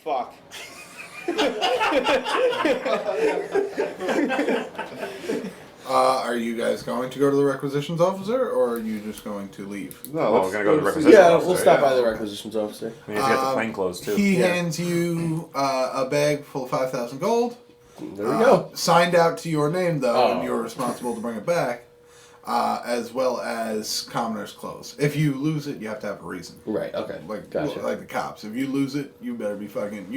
Fuck. Are you guys going to go to the requisitions officer, or are you just going to leave? No, we're gonna go to the requisitions Yeah, officer. we'll stop by the requisitions officer. We need to get the plain clothes too. He hands you a bag full of 5,000 gold. There we go. Signed out to your name, though, and Oh. you're responsible to bring it back, as well as commoner's clothes. If you lose it, you have to have a reason. Right, okay. Like the cops. If you lose it, you better be fucking...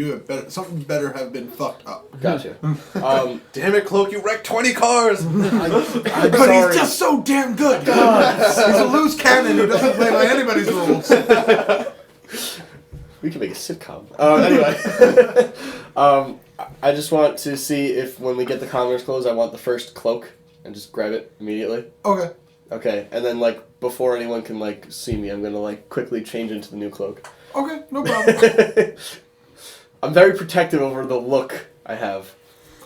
something better have been fucked up. Gotcha. Damn it, Cloak, you wrecked 20 cars! But he's just so damn good. He's a loose cannon who doesn't play by anybody's rules. We can make a sitcom. Anyway. I just want to see if when we get the commoner's clothes, I want the first cloak and just grab it immediately. Okay. Okay, and then before anyone can see me, I'm gonna quickly change into the new cloak. Okay, no problem. I'm very protective over the look I have.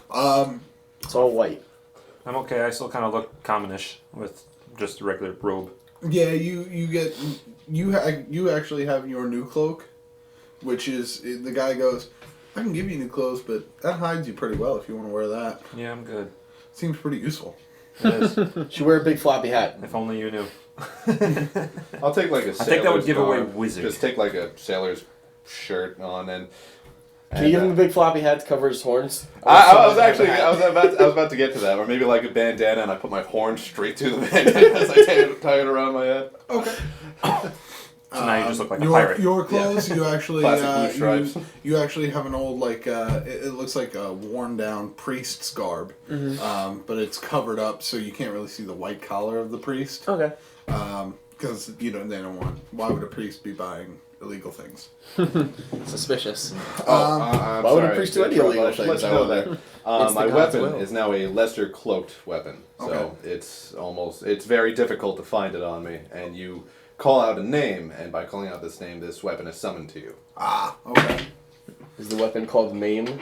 It's all white. I'm okay. I still kind of look commonish with just a regular robe. Yeah, you actually have your new cloak, which is the guy goes, I can give you new clothes, but that hides you pretty well if you want to wear that. Yeah, I'm good. Seems pretty useful. It is. Should wear a big floppy hat. If only you knew. I'll take a sailor's I think that would give away garb. wizard. Just take a sailor's shirt on and... Can you give him a big floppy hat to cover his horns? I was about to get to that, or maybe a bandana, and I put my horn straight through the bandana as I tie it around my head. Okay. So now you just look like a pirate. Your clothes, you actually Classic blue stripes. you actually have an old it looks like a worn down priest's garb, but it's covered up so you can't really see the white collar of the priest. Okay. Because they don't want. Why would a priest be buying illegal things? Suspicious. I'm why would a sorry, priest do any illegal things? Let you know that my God's weapon will. is now a lesser cloaked weapon, so it's very difficult to find it on me. And you call out a name, and by calling out this name, this weapon is summoned to you. Ah, okay. Is the weapon called Maim?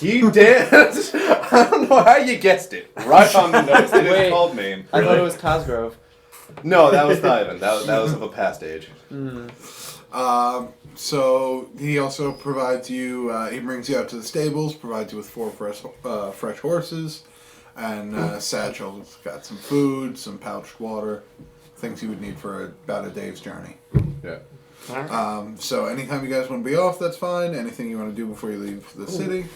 He did. I don't know how you guessed it. Right on the nose. It is called Maim. I thought it was Cosgrove. No, that was Ivan. That was of a past age. So he also provides you. He brings you out to the stables, provides you with 4 fresh horses, and satchels. Got some food, some pouched water, things you would need for about a day's journey. Yeah. So anytime you guys want to be off, that's fine. Anything you want to do before you leave the city?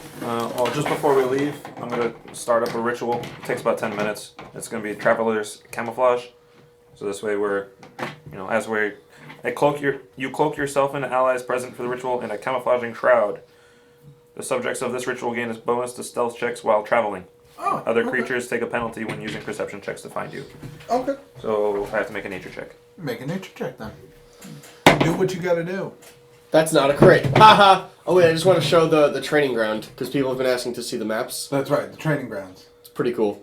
Just before we leave, I'm going to start up a ritual. It takes about 10 minutes. It's going to be Traveler's Camouflage. So this way you cloak yourself and allies present for the ritual in a camouflaging shroud. The subjects of this ritual gain a bonus to stealth checks while traveling. Other creatures take a penalty when using perception checks to find you. Okay. So I have to make a nature check. Make a nature check then. Do what you got to do. That's not a crit. Haha. Oh wait, I just want to show the training ground because people have been asking to see the maps. That's right. The training grounds. It's pretty cool.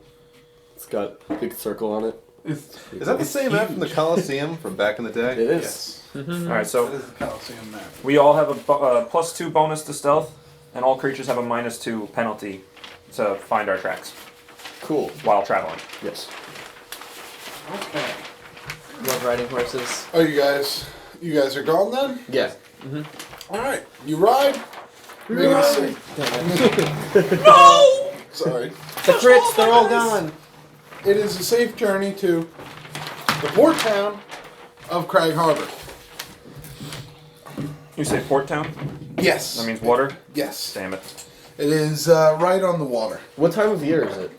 It's got a big circle on it. Is that the same map from the Colosseum from back in the day? It is. Yes. Alright, so That is the Colosseum map. we all have a +2 bonus to stealth, and all creatures have a -2 penalty to find our tracks Cool. while traveling. Yes. Okay. Love riding horses. Oh, you guys are gone then? Yeah. All right. You ride. Make it a safe. No! Sorry. The crits, they're all gone. It is a safe journey to the port town of Crag Harbor. You say Port Town? Yes. That means water? Yes. Damn it. It is right on the water. What time of year is it?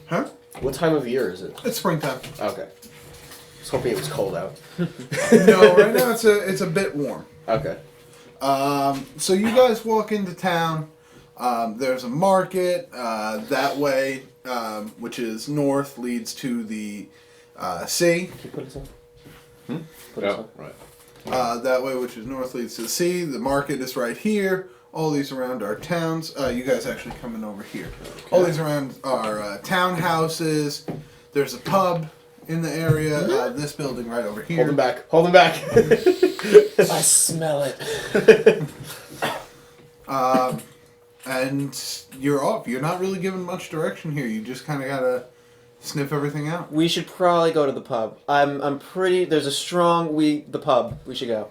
Huh? What time of year is it? It's springtime. Okay. I was hoping it was cold out. No, right now it's a bit warm. Okay. So you guys walk into town. There's a market that way, which is north, leads to the sea. Can you put us on? Put us Yeah, on. right. That way, which is north, leads to the sea. The market is right here. All these around are towns. You guys actually coming over here. Okay. All these around are townhouses. There's a pub in the area. This building right over here. Hold him back. Hold him back. I smell it. And you're off. You're not really given much direction here. You just kind of gotta sniff everything out. We should probably go to the pub. I'm pretty. There's a strong the pub. We should go.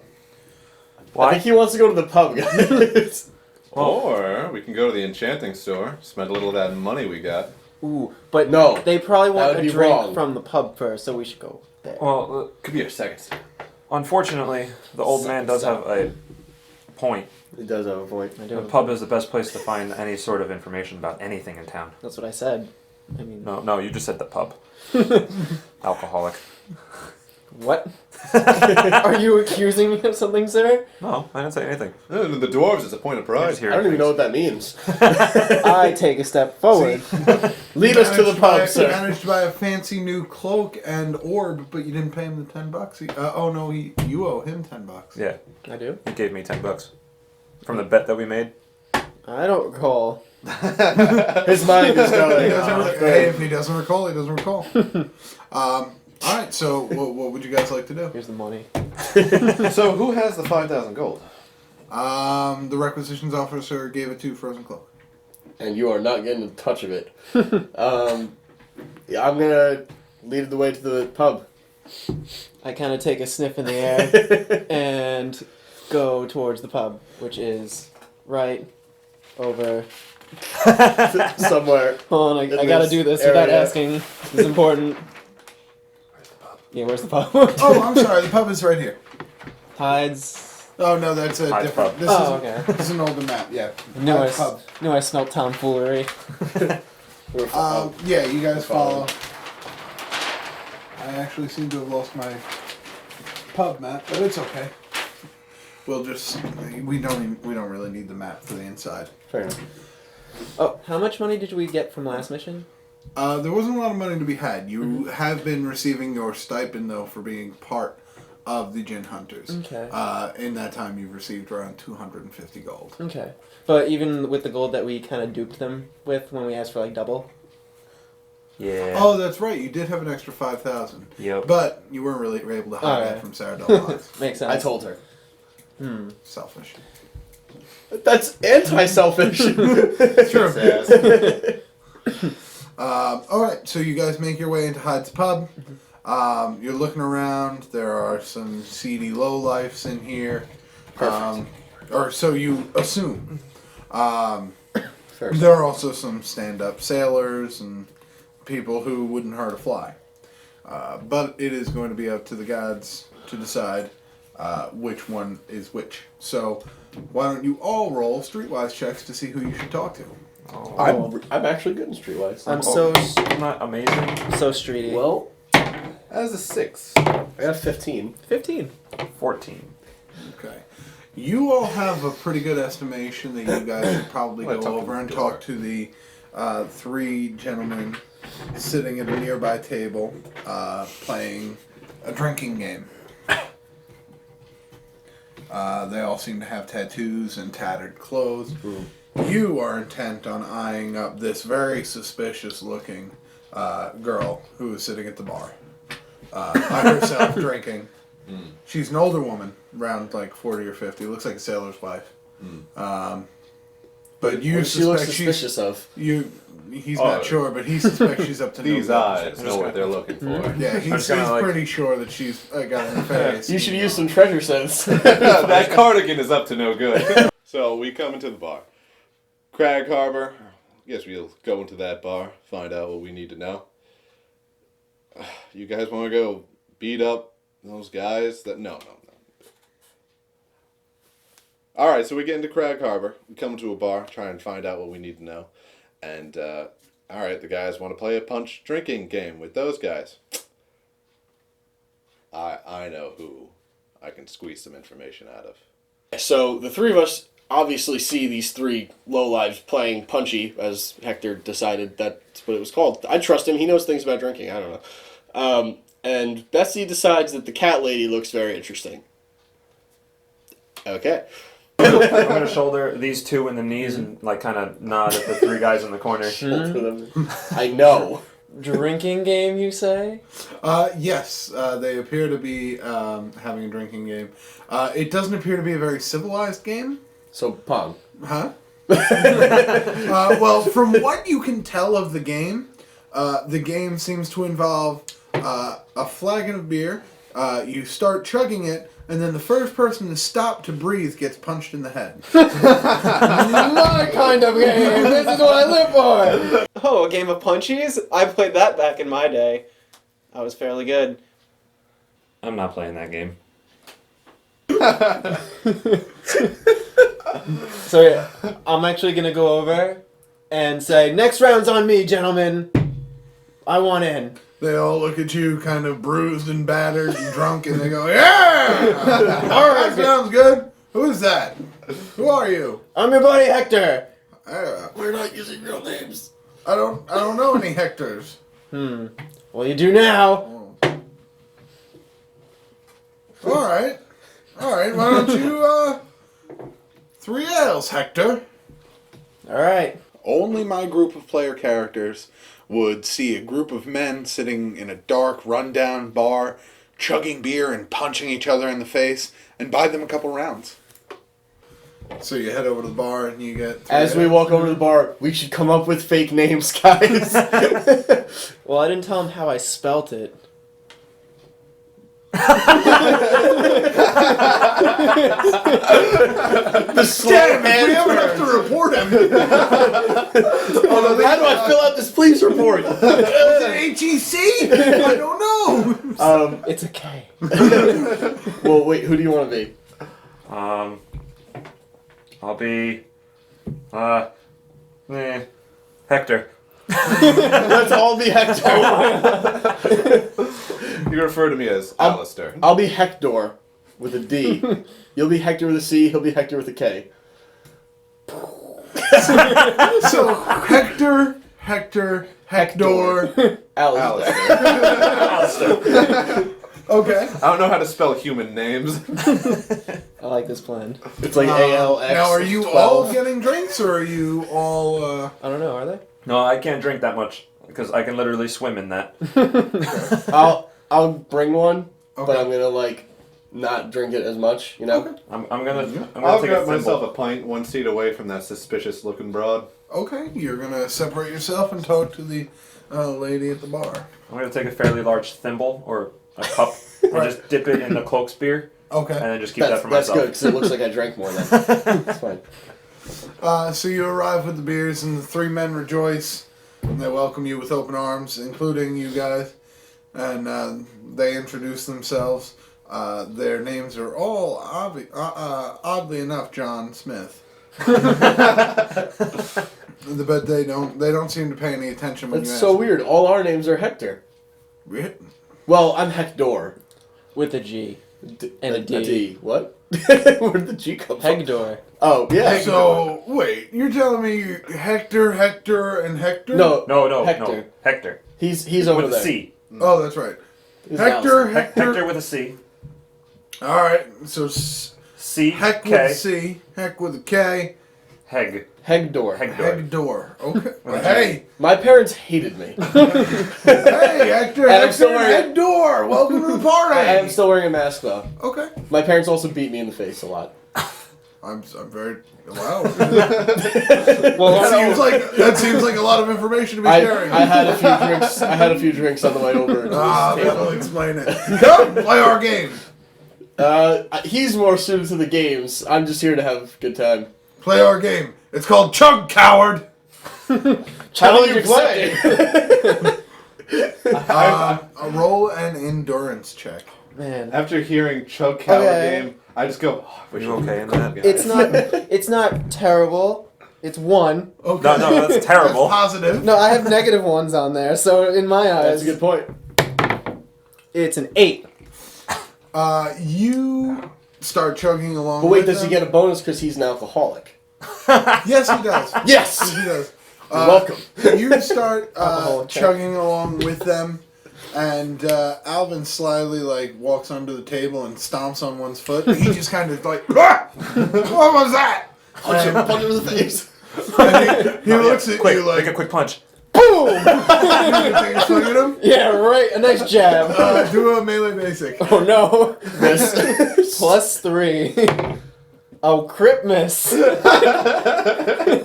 Why? I think he wants to go to the pub, guys. Or we can go to the enchanting store, spend a little of that money we got. Ooh, but No, they probably that want would a be drink wrong. from the pub first, so we should go there. Well, Could be our second step. unfortunately, the old man does have a point. He does have a point. I do. The pub is the best place to find any sort of information about anything in town. That's what I said. I mean, No, you just said the pub. Alcoholic. what? Are you accusing me of something, sir? No, I didn't say anything. The dwarves is a point of I pride. just hear I don't even things. know what that means. I take a step forward. Lead us to the pub, You sir. managed to buy a fancy new cloak and orb, but you didn't pay him the $10. You owe him $10. Yeah, I do. he gave me $10 from the bet that we made. I don't recall. His mind is going. Hey, if he doesn't recall, he doesn't recall. All right, so what would you guys like to do? Here's the money. So who has the 5,000 gold? The requisitions officer gave it to Frozen Cloak. And you are not getting a touch of it. Yeah, I'm gonna lead the way to the pub. I kind of take a sniff in the air and go towards the pub, which is right over. Somewhere. Hold on, I In gotta this do this without area. asking. It's important. Yeah, where's the pub? Oh, I'm sorry. The pub is right here. Hides. Oh no, that's a Hides different. pub. This Oh, is okay. this is an older map. Yeah. Knew I, Hides pub. knew I smelled tomfoolery. Yeah, you guys Follow. follow. I actually seem to have lost my pub map, but it's okay. We'll just we don't really need the map for the inside. Fair enough. Oh, how much money did we get from last mission? There wasn't a lot of money to be had. You have been receiving your stipend though for being part of the Gin Hunters. Okay. In that time, you've received around 250 gold. Okay. But even with the gold that we kind of duped them with when we asked for like double. Yeah. Oh, that's right. You did have an extra 5,000. Yep. But you weren't really able to hide that Alright. from Sarah Delmont. Makes sense. I told her. Selfish. That's anti-selfish. True. Alright, so you guys make your way into Hyde's pub. You're looking around. There are some seedy lowlifes in here. Or so you assume. Fair. There are also some stand-up sailors and people who wouldn't hurt a fly. But it is going to be up to the gods to decide which one is which. So why don't you all roll streetwise checks to see who you should talk to? I'm actually good in streetwise. I'm so I'm not amazing. so streety. Well, As a 6. I got 15. 15. 14. Okay. You all have a pretty good estimation that you guys should probably Well, go talk to over the and door. talk to the 3 gentlemen sitting at a nearby table playing a drinking game. They all seem to have tattoos and tattered clothes. You are intent on eyeing up this very suspicious-looking girl who is sitting at the bar by herself drinking. She's an older woman, around like 40 or 50. Looks like a sailor's wife. But you What she looks suspect she's suspicious of. He's Oh. not sure, but he suspects she's up to no These good. eyes know what they're looking for. Yeah, he's kinda like- pretty sure that she's got a nefarious. You should scheme use going. some treasure sense. That cardigan is up to no good. So we come into the bar. Crag Harbor. Guess we'll go into that bar, find out what we need to know. You guys want to go beat up those guys? No. All right, so we get into Crag Harbor. We come to a bar, try and find out what we need to know. And, all right, the guys want to play a punch drinking game with those guys. I know who I can squeeze some information out of. So the three of us obviously see these 3 lowlives playing punchy, as Hector decided that's what it was called. I trust him. He knows things about drinking. I don't know. And Bessie decides that the cat lady looks very interesting. Okay. I'm gonna shoulder these 2 in the knees and like kind of nod at the 3 guys in the corner. I know. Drinking game, you say? Yes, they appear to be having a drinking game. It doesn't appear to be a very civilized game. So, Pong. Huh? Well, from what you can tell of the game seems to involve a flagon of beer. You start chugging it, and then the first person to stop to breathe gets punched in the head. My kind of game. This is what I live for. Oh, a game of punchies? I played that back in my day. I was fairly good. I'm not playing that game. So yeah, I'm actually gonna go over and say, next round's on me, gentlemen. I want in. They all look at you kind of bruised and battered and drunk, and they go, yeah! All right, sounds good. Who's that? Who are you? I'm your buddy Hector. We're not using real names. I don't know any Hectors. Well, you do now. All right. Why don't you, 3 ales, Hector? All right. Only my group of player characters would see a group of men sitting in a dark, rundown bar, chugging beer and punching each other in the face, and buy them a couple rounds. So you head over to the bar and you get... 3 As we ales. walk over to the bar, we should come up with fake names, guys. Well, I didn't tell him how I spelt it. The slow man. We ever have to report him. How do I fill out this police report? Is it HEC? I don't know. It's a K. Well, wait. Who do you want to be? I'll be, Hector. Let's all be Hector. You refer to me as Alistair. I'll be Hektor with a D. You'll be Hector with a C. He'll be Hector with a K. So, Hector, Hector. Alistair. Okay. I don't know how to spell human names. I like this plan. It's like ALX. Now, are you 12. all getting drinks, or are you all, I don't know, are they? No, I can't drink that much because I can literally swim in that. I'll bring one, but Okay. I'm gonna not drink it as much. You know. I'm gonna I'll take grab a myself thimble. a pint 1 seat away from that suspicious-looking broad. Okay, you're gonna separate yourself and talk to the lady at the bar. I'm gonna take a fairly large thimble or a cup and just dip it in the cloak spear Okay. and then just keep that for That's myself. good because it looks like I drank more then. That's fine. So you arrive with the beers, and the 3 men rejoice. And they welcome you with open arms, including you guys. And they introduce themselves. Their names are all, oddly enough, John Smith. But they don't seem to pay any attention when That's you ask. so weird. All our names are Hector. Weird. Well, I'm Hector. With a G. And a D. What? Where did the G come from? Hector. Oh, yeah. So, wait, you're telling me Hector, and Hector? No, No, Hector. Hector. He's over With there. a C. Oh, that's right. He's Hector, Alistair. Hector with a C. Alright, so C. Heck K. with a C, Heck with a K, Heg. Hector. Hector. Hector. Okay. With a Hey, My parents hated me. hey, Hector, And I'm Hector, still wearing- Hector, welcome to the party. I am still wearing a mask though. Okay. My parents also beat me in the face a lot. I'm very wow. Well, that seems like a lot of information to be I sharing. had a few drinks. I had a few drinks on the way over. To this That'll table. explain it. Come play our game. He's more suited to the games. I'm just here to have a good time. Play our game. It's called Chug Coward. Challenge accepted. Roll an endurance check. man. After hearing Chug Coward Okay. game, I just go, oh, I wish You I okay could in that? again. It's not terrible. It's 1. Okay. No, that's terrible. That's positive. No, I have negative 1s on there, so in my eyes, That's a good point. it's an 8. You start chugging along. But wait, with does he them. get a bonus because he's an alcoholic? Yes, he does. Yes. Yes, he does. You're welcome. You start Alcoholic check. chugging along with them, and Alvin slyly walks under the table and stomps on one's foot. And he just kind of ah! What was that? Punch him in the face. And he looks at Quick, you like, make a quick punch. Boom! you take a swing at him. Yeah, right. A nice jab. Do a melee basic. Oh no. Miss. +3. Oh, crit miss.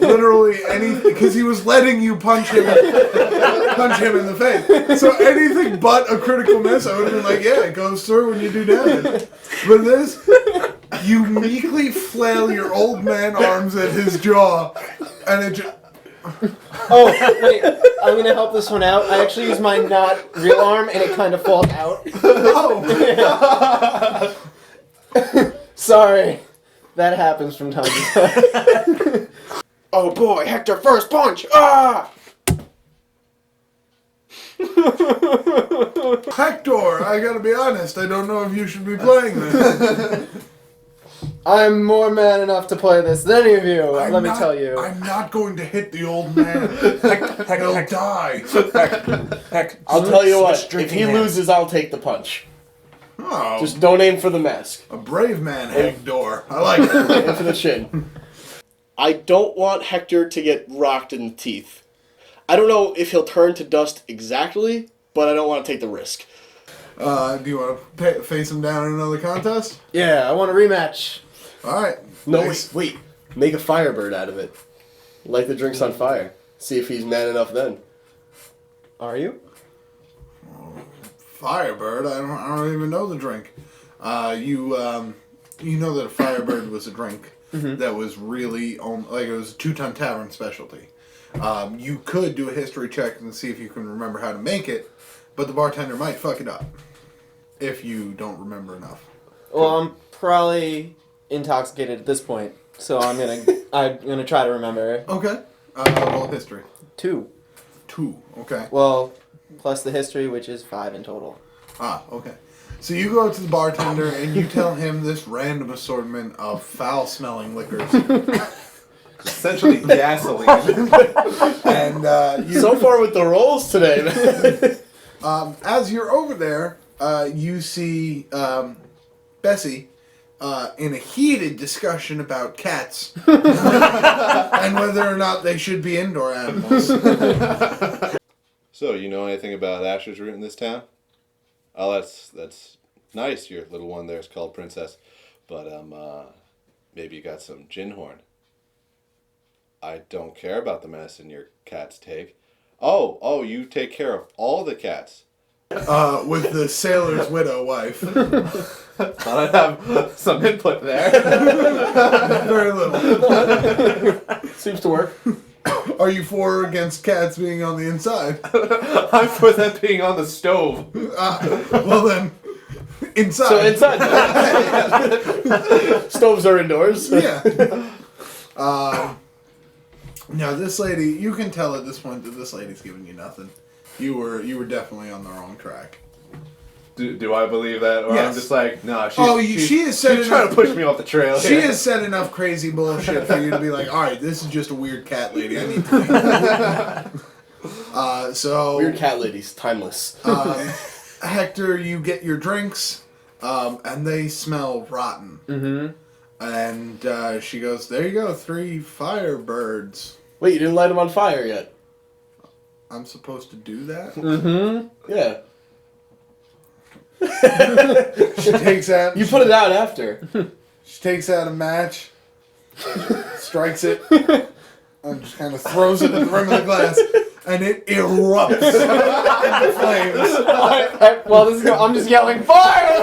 Literally anything, because he was letting you punch him in the face. So anything but a critical miss, I would have been like, yeah, it goes through when you do damage. But this, you meekly flail your old man arms at his jaw, and it just... Oh, wait, I'm gonna help this one out. I actually use my not real arm, and it kind of falls out. Oh! Sorry. That happens from time to time. Oh boy, Hector, first punch! Ah! Hector, I gotta be honest, I don't know if you should be playing this. I'm more man enough to play this than any of you, let me tell you. I'm not going to hit the old man. He'll die. Heck, I'll tell you what, if drinking he hand. loses, I'll take the punch. Oh, Just don't aim for the mask. a brave man, Hector. I like it. Aim for the chin. I don't want Hector to get rocked in the teeth. I don't know if he'll turn to dust exactly, but I don't want to take the risk. Do you want to face him down in another contest? Yeah, I want a rematch. All right. No, Nice. wait. Make a firebird out of it. Light the drinks on fire. See if he's man enough then. Are you? Firebird? I don't even know the drink. You know that a Firebird was a drink that was really like it was a 2-ton tavern specialty. You could do a history check and see if you can remember how to make it, but the bartender might fuck it up if you don't remember enough. Well, I'm probably intoxicated at this point, so I'm gonna try to remember. Okay. Roll history. 2. 2. Okay. Well, plus the history, which is 5 in total. Ah, okay. So you go to the bartender and you tell him this random assortment of foul-smelling liquors. Essentially gasoline. And you... So far with the rolls today, man. As you're over there, you see Bessie in a heated discussion about cats and whether or not they should be indoor animals. So, you know anything about Asher's root in this town? Oh, that's nice. Your little one there is called Princess. But, maybe you got some gin horn. I don't care about the medicine your cats take. Oh, you take care of all the cats. With the sailor's widow wife. Thought I'd have some input there. Very little. Seems to work. Are you for or against cats being on the inside? I'm for them being on the stove. Well then, inside. So inside. Stoves are indoors. Yeah. Now this lady, you can tell at this point that this lady's giving you nothing. You were definitely on the wrong track. Do I believe that? Or Yes. I'm just like, nah, she has said she's trying to push me off the trail. She has said enough crazy bullshit for you to be like, all right, this is just a weird cat lady. I need to leave. So Weird cat ladies, timeless. Hector, you get your drinks, and they smell rotten. Mm-hmm. And she goes, there you go, 3 Firebirds. Wait, you didn't light them on fire yet? I'm supposed to do that? Mm-hmm. Yeah. She takes out... You put it out after. She takes out a match, strikes it, and just kind of throws it at the rim of the glass, and it erupts into flames. Well, I'm just yelling, fire!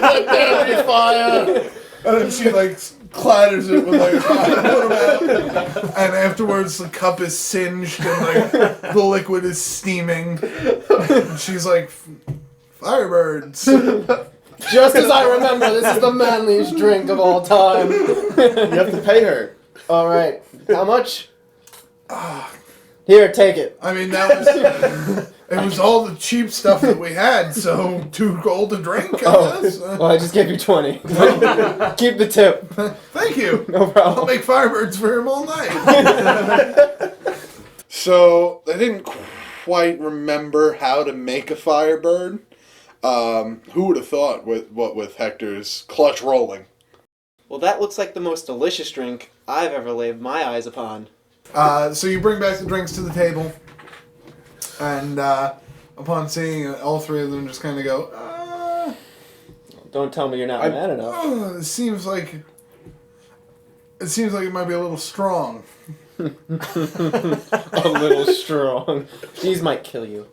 Let there be fire! And then she like clatters it with like a fire, and afterwards the cup is singed and like the liquid is steaming. And she's like, Firebirds. Just as I remember, this is the manliest drink of all time. You have to pay her. All right, how much? Here, take it. I mean, that was it was all the cheap stuff that we had, so 2 gold a drink, I guess. Well, I just gave you 20. Keep the tip. Thank you. No I'll problem. make Firebirds for him all night. So they didn't quite remember how to make a Firebird. Who would have thought with Hector's clutch rolling? Well, that looks like the most delicious drink I've ever laid my eyes upon. So you bring back the drinks to the table, and upon seeing it, all 3 of them just kind of go, Don't tell me you're not man enough. it seems like It seems like it might be a little strong. A little strong. These might kill you.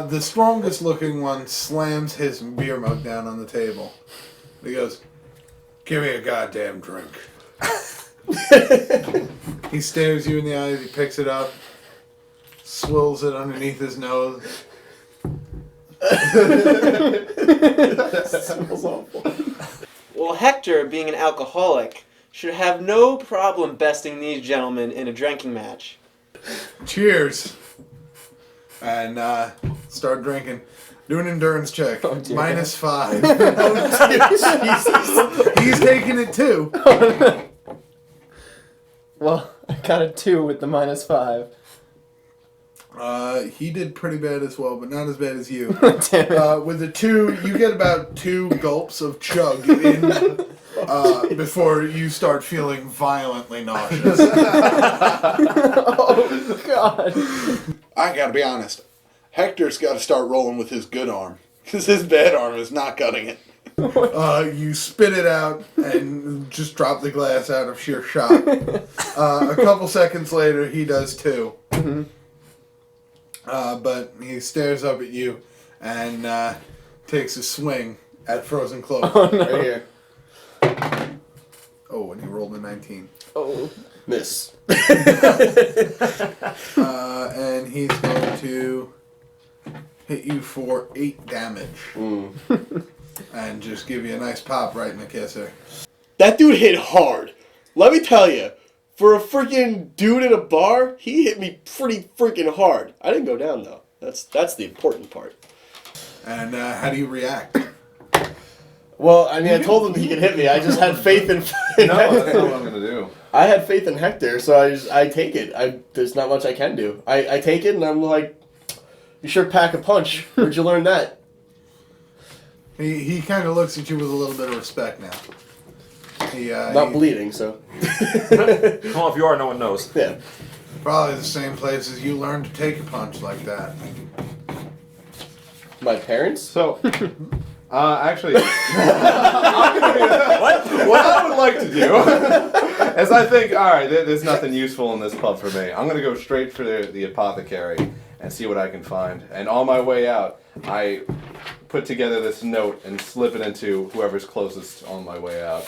The strongest looking one slams his beer mug down on the table. He goes, "Give me a goddamn drink." He stares you in the eyes, he picks it up, swills it underneath his nose. That smells awful. Well, Hector, being an alcoholic, should have no problem besting these gentlemen in a drinking match. Cheers. And start drinking. Do an endurance check. Oh, dear -5. He's taking it too. Well, I got a 2 with the -5. He did pretty bad as well, but not as bad as you. Damn it. With the 2, you get about 2 gulps of chug in before you start feeling violently nauseous. Oh, God. I gotta be honest. Hector's got to start rolling with his good arm, because his bad arm is not cutting it. You spit it out and just drop the glass out of sheer shock. A couple seconds later, he does too. Mm-hmm. But he stares up at you and takes a swing at Frozen Cloak. Oh, no. Right here. Oh, and he rolled a 19. Oh. Miss. And he's going to hit you for 8 damage. And just give you a nice pop right in the kisser. That dude hit hard. Let me tell you, for a freaking dude in a bar, he hit me pretty freaking hard. I didn't go down though. That's the important part. And how do you react? Well, I mean, I told him he could hit me. I just had faith in No, that's not what I'm gonna do. I had faith in Hector, so I take it. There's not much I can do. I take it, and I'm like, you sure pack a punch. Where'd you learn that? He kind of looks at you with a little bit of respect now. Not bleeding, so. Well, if you are, no one knows. Yeah. Probably the same place as you learned to take a punch like that. My parents? So, actually, what I would like to do is I think, all right, there's nothing useful in this pub for me. I'm going to go straight for the apothecary and see what I can find. And on my way out, I put together this note and slip it into whoever's closest on my way out.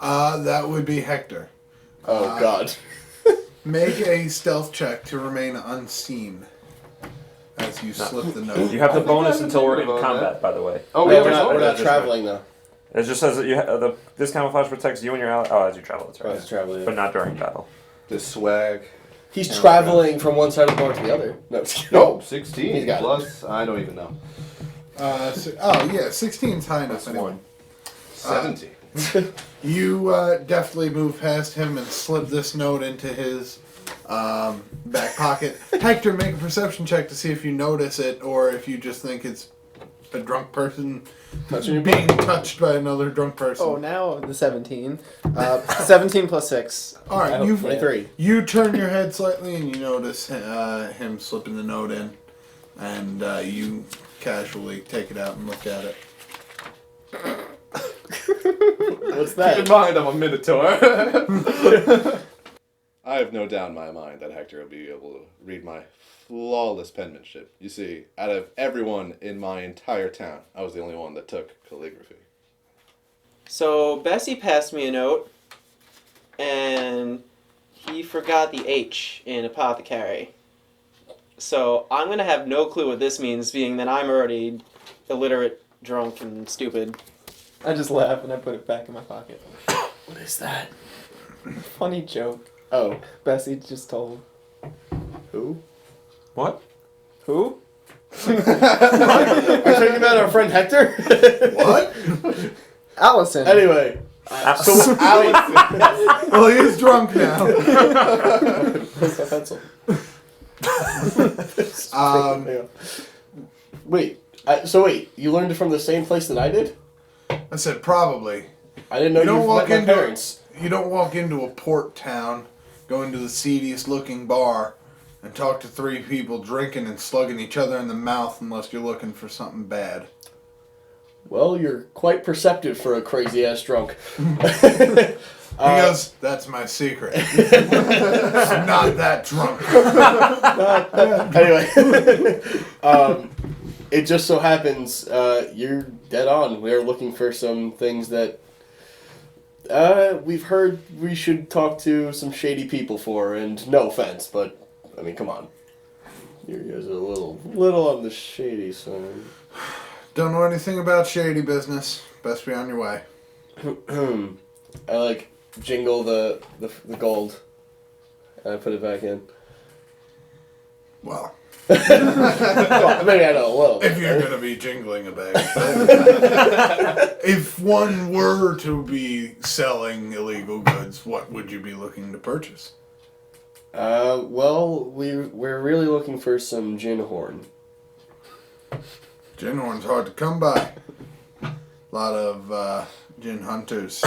That would be Hector. Oh, God. Make a stealth check to remain unseen as you slip the note. You have the I think bonus I until we're haven't in thought about combat, by the way. Oh, Yeah, we're not traveling, though. It just says that this camouflage protects you and your ally. Oh, as you travel, that's right. As traveling, yeah. But not during battle. The swag. He's traveling from one side of the bar to the other. No, just kidding. No, 16 He's got it. plus, I don't even know. 16's high enough. Plus Anyway. 1. 17. You deftly move past him and slip this note into his back pocket. Hector, make a perception check to see if you notice it or if you just think it's a drunk person being touched by another drunk person. Oh, now the 17. 17 plus 6. All right, you 23. You turn your head slightly and you notice him slipping the note in, and you casually take it out and look at it. What's Keep in that? mind, I'm a Minotaur. I have no doubt in my mind that Hector will be able to read my flawless penmanship. You see, out of everyone in my entire town, I was the only one that took calligraphy. So, Bessie passed me a note, and he forgot the H in apothecary. So, I'm going to have no clue what this means, being that I'm already illiterate, drunk, and stupid. I just laugh and I put it back in my pocket. What is that? Funny joke. Oh. Bessie just told. Who? What? Who? Are you talking about our friend Hector? What? Allison. Anyway. So Alex. Well, he is drunk now. Where's the pencil? Wait. So wait, you learned it from the same place that I did? I said probably. I didn't know You don't you walk met my into parents. You don't walk into a port town, go into the seediest looking bar, and talk to 3 people drinking and slugging each other in the mouth unless you're looking for something bad. Well, you're quite perceptive for a crazy-ass drunk. He goes, that's my secret. I'm not that drunk. Anyway, it just so happens you're dead on. We're looking for some things that we've heard we should talk to some shady people for, and no offense, but, I mean, come on. You're a little on the shady side. Don't know anything about shady business. Best be on your way. I jingle the gold, and I put it back in. Well, Well, maybe I know a little bit. if you're going to be jingling a bag. If one were to be selling illegal goods, what would you be looking to purchase? Well, we're really looking for some gin horn. Gin horn's hard to come by. A lot of gin hunters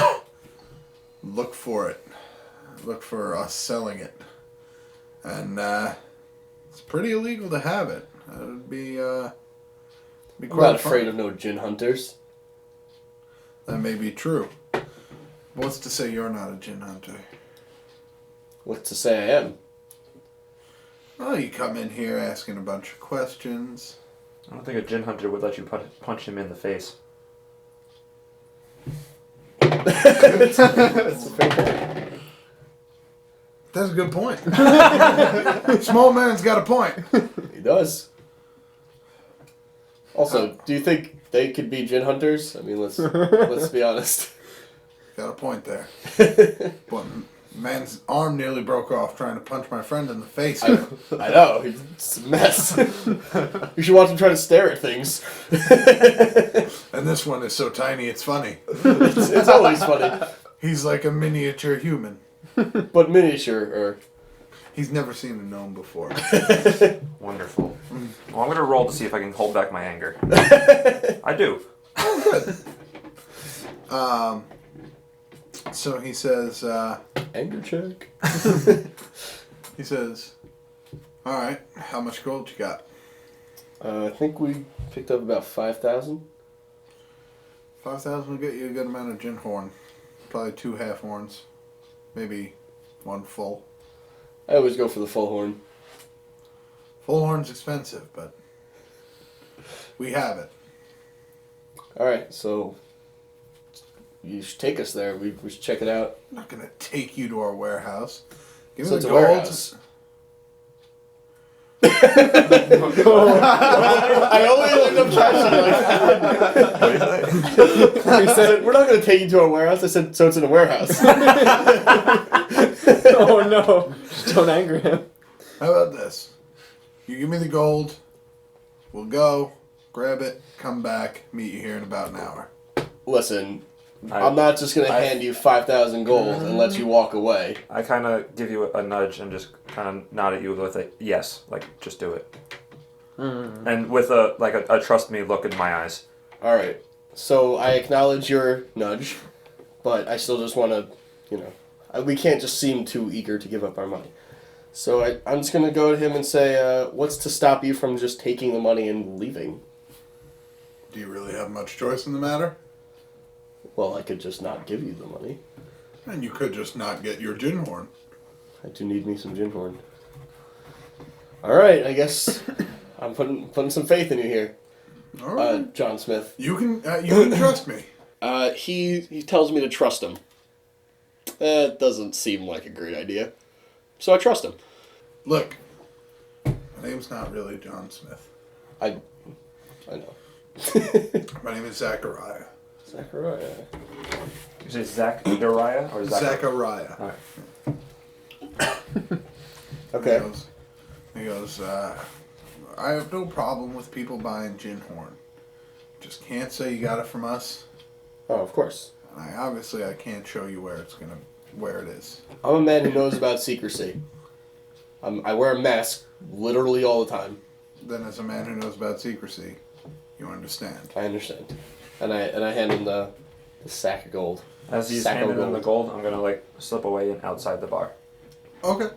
look for it. Look for us selling it. And it's pretty illegal to have it. It would be I'm quite not fun. afraid of no gin hunters. That may be true. What's to say you're not a gin hunter? What's to say I am? Well, you come in here asking a bunch of questions. I don't think a gin hunter would let you punch him in the face. That's a fair point. That's a good point. Small man's got a point. He does. Also, do you think they could be gin hunters? I mean, let's be honest. Got a point there. But man's arm nearly broke off trying to punch my friend in the face. I know, it's a mess. You should watch him try to stare at things. And this one is so tiny it's funny. It's always funny, He's like a miniature human. but miniature, or He's never seen a gnome before. Wonderful. Well, I'm going to roll to see if I can hold back my anger. I do. So he says, anger check. he says, alright, how much gold you got? I think we picked up about 5,000. 5,000 will get you a good amount of gin horn. Probably 2 half horns. Maybe 1 full. I always go for the full horn. Full horn's expensive, but we have it. Alright, so you should take us there. We should check it out. I'm not gonna take you to our warehouse. Give me So the it's a gold. warehouse. I always end up catching he said, we're not going to take you to a warehouse. I said, so it's in a warehouse. Oh no! Don't anger him. How about this? You give me the gold. We'll go, grab it, come back, meet you here in about an hour. Listen, I'm not just going to hand you 5,000 gold and let you walk away. I kind of give you a nudge and just kind of nod at you with a yes, like just do it. And with a trust me look in my eyes. All right. So I acknowledge your nudge, but I still just want to, we can't just seem too eager to give up our money. So I'm just going to go to him and say, what's to stop you from just taking the money and leaving? Do you really have much choice in the matter? Well, I could just not give you the money. And you could just not get your gin horn. I do need me some gin horn. All right, I guess I'm putting some faith in you here, All right. John Smith. You can trust me. He tells me to trust him. That doesn't seem like a great idea. So I trust him. Look, my name's not really John Smith. I know. My name is Zachariah. Zachariah. You say Zachariah or Zachariah. All right. Okay. He goes, I have no problem with people buying gin horn. Just can't say you got it from us. Oh, of course. I can't show you where it is. I'm a man who knows about secrecy. I wear a mask literally all the time. Then as a man who knows about secrecy, you understand. I understand. And I hand him the sack of gold. As he's Sack of handing him the gold. gold, I'm gonna slip away and outside the bar. Okay.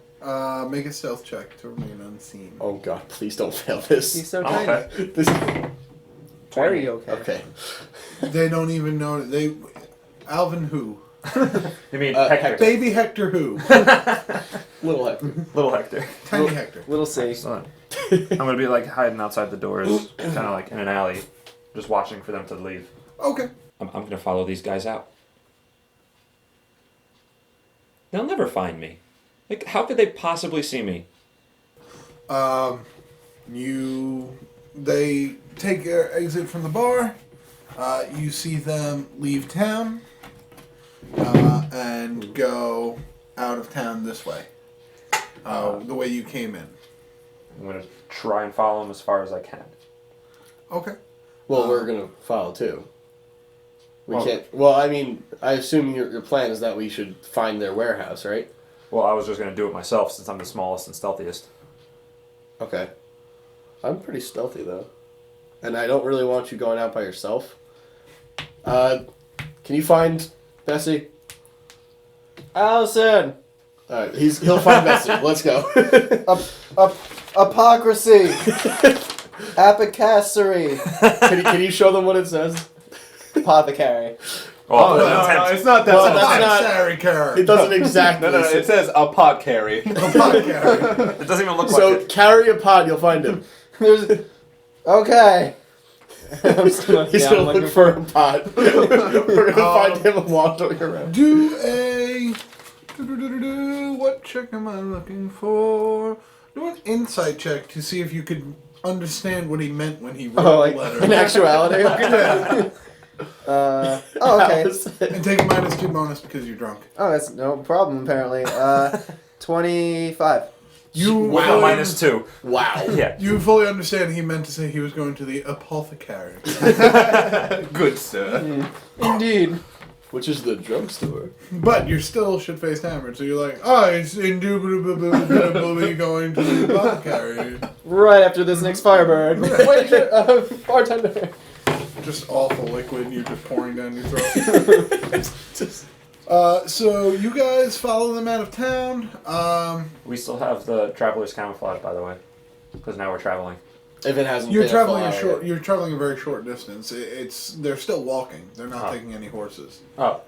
Make a stealth check to remain unseen. Oh god, please don't fail this. He's so I'm tiny. okay. This Very okay. Okay. They don't even know. Alvin who? You mean Hector? Baby Hector who? Little Hector. Little Hector. Tiny Hector. Little C. Excellent. I'm gonna be like hiding outside the doors, kind of like in an alley, just watching for them to leave. Okay. I'm gonna follow these guys out. They'll never find me. Like, how could they possibly see me? They take their exit from the bar. You see them leave town and go out of town this way. The way you came in. I'm gonna try and follow them as far as I can. Okay. Well, we're gonna follow too. We Well- can't. Well, I mean, I assume your plan is that we should find their warehouse, right? Well, I was just gonna do it myself since I'm the smallest and stealthiest. Okay. I'm pretty stealthy though, and I don't really want you going out by yourself. Can you find Bessie? Allison! All right, he'll find Bessie. Let's go. Apocrisy! Apicassery! Can you show them what it says? Apothecary. Oh, No, it's not that. Well, simple. that's not- Sorry, Karen. It doesn't exactly. No, it says a pot carry. it doesn't even look So like it. carry a pod, you'll find him. Okay. I'm still He's gonna look for a pod. We're gonna find him wandering around. What check am I looking for? Do an insight check to see if you could understand what he meant when he wrote the letter. in actuality. okay. And take a -2 bonus because you're drunk. Oh, that's no problem, apparently. 25. You With a fully- -2. Wow. Yeah. You fully understand he meant to say he was going to the apothecary. Good sir. Indeed. Which is the drugstore. But you're still shit-faced hammered, so you're like, oh, it's indubitably going to the apothecary. Right after this next Firebird. Wait, bartender. Just awful liquid and you're just pouring down your throat. So you guys follow them out of town. We still have the traveler's camouflage, by the way, because now we're traveling. If it hasn't You're been traveling a a full short. hour You're traveling a very short distance. They're still walking. They're not Oh. taking any horses. Oh,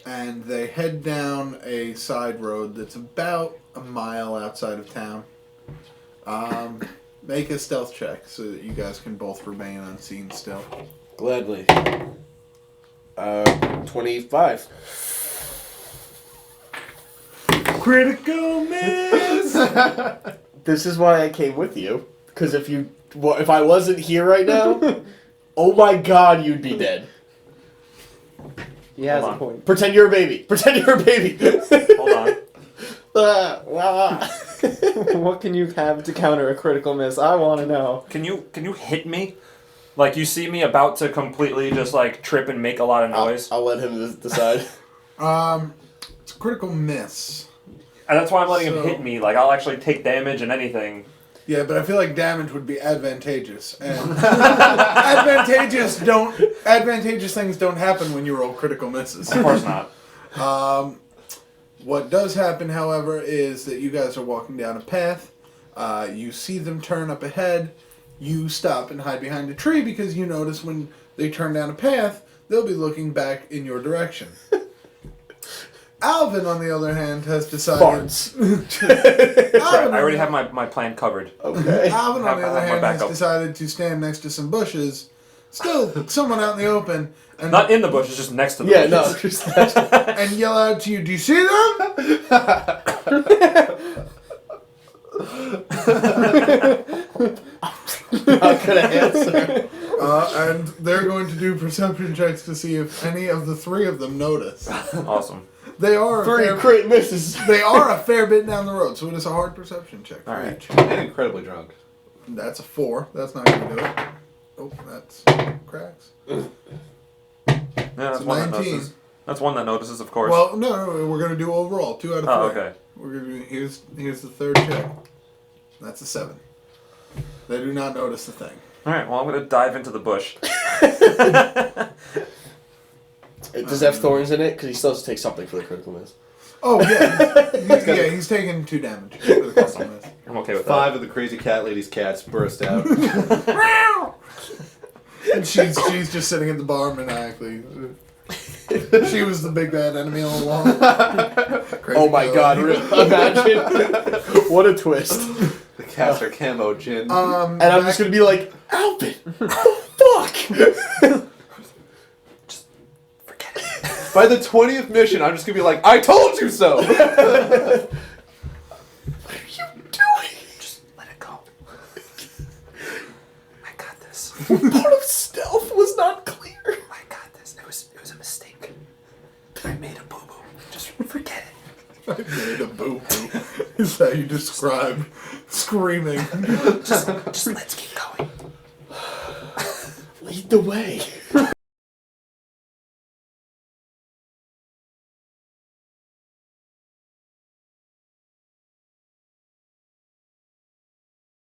And they head down a side road that's about a mile outside of town. Make a stealth check so that you guys can both remain unseen still. yet. Gladly. 25. Critical miss. This is why I came with you. Because if I wasn't here right now, oh my god, you'd be dead. He has Hold a on. point. Pretend you're a baby. Pretend you're a baby. hold on. What can you have to counter a critical miss? I want to know. Can you hit me? Like, you see me about to completely just like trip and make a lot of noise, I'll let him decide. It's a critical miss. and that's why I'm letting So- him hit me. Like, I'll actually take damage and anything. Yeah, but I feel like damage would be advantageous, and advantageous things don't happen when you roll critical misses. Of course not. What does happen, however, is that you guys are walking down a path. You see them turn up ahead. You stop and hide behind a tree because you notice when they turn down a path, they'll be looking back in your direction. Alvin, on the other hand, has decided... Farts. Alvin, I already have my plan covered. Okay. Alvin, on the Have other my hand, has backup. decided to stand next to some bushes, still somewhat out in the open, and, Not in the bushes, just next to the Yeah, bushes. no. Just and yell out to you, "Do you see them?" not gonna answer. And they're going to do perception checks to see if any of the three of them notice. Awesome. They are a 3 fair, crit misses. they are a fair bit down the road, so it is a hard perception check for All right. each. And incredibly drunk. That's a 4. That's not going to do it. Oh, that's cracks. Yeah, that's It's one that 19. notices. That's one that notices, of course. Well, no, we're going to do overall 2 out of 3. Oh, okay. We're going to do here's the third check. That's a 7. They do not notice the thing. All right. Well, I'm gonna dive into the bush. Does it have thorns in it? Because he still has to take something for the critical miss. Oh yeah, he's taking 2 damage. For the critical miss. I'm okay with 5 of the crazy cat lady's cats burst out. And she's just sitting at the bar maniacally. She was the big bad enemy all along. Crazy Oh my girl. god, imagine. What a twist. The caster camo gin. And I'm just gonna be like, Alvin, fuck! Just forget it. By the 20th mission, I'm just gonna be like, I told you so! What are you doing? Just let it go. I got this. Part of stealth was not clear. I got this. It was a mistake. I made a boo-boo. Just forget it. I made a boo-boo. Is how you describe screaming. Just let's keep going. Lead the way.